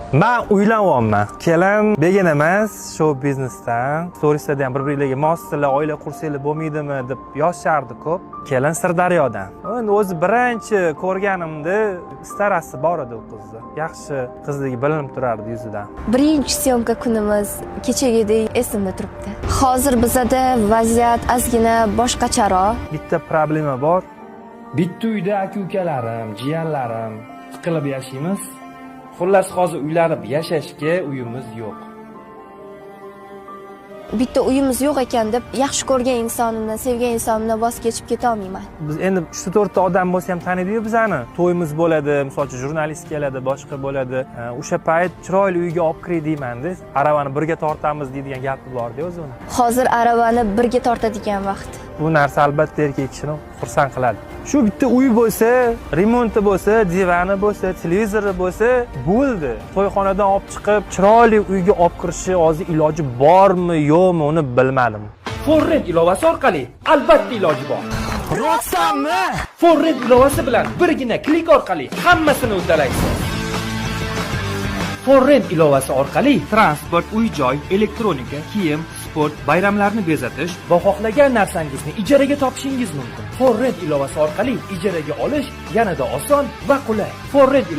Men uylanyapman. Kelin begin emas, show biznesdan. Storiesda ham bir-birlariga mossizlar, oila qursanglar bo'lmaydimi deb yozishardi ko'p. Kelin Sirdaryodan. Endi o'zi birinchi ko'rganimda starasi bor edi u qizni. Yaxshi qizligi bilinib turardi yuzidan. Birinchi syomka kunimiz kechagidek esimda turibdi. Hozir bizada vaziyat ozgina boshqacharoq. Bitta problema bor. Bitta uyda aka-ukalarim, jiyanlarim tiqilib yashaymiz. Xullas hozir uylanib yashashga uyimiz yo'q. Bitta uyimiz yo'q ekan deb yaxshi ko'rgan insonimdan, sevgan insonimdan voz kechib keta olmayman. Biz endi 3-4 ta odam bo'lsa ham taniydi-yu bizani. To'yimiz bo'ladi, masalan, jurnalist keladi, boshqa bo'ladi. O'sha payt chiroyli uyga olib kiray deyman-da. Aravani birga tortamiz deydigan gapi bor-da o'zi uni. Hozir aravani birga tortadigan vaqt. Bu narsa albatta erkak kishini xursand qiladi. Shu bitta uy bo'lsa, remonti bo'lsa, divani bo'lsa, televizori bo'lsa, bo'ldi. To'yxonadan olib chiqib, chiroyli uyga olib kirishi hozir iloji bormi, yo'qmi, uni bilmadim. Forrent ilovasi orqali albatta iloji bor. Rostdanmi? Forrent ilovasi bilan birgina klik orqali hammasini uddalaysiz. Forrent ilovasi orqali transport, uy-joy, elektronika, kiyim, sport, bayramlarni bezatish va xohlagan narsangizni ijaraga topishingiz mumkin. Forrent ilovasi orqali ijaraga olish yanada oson va qulay. Forrent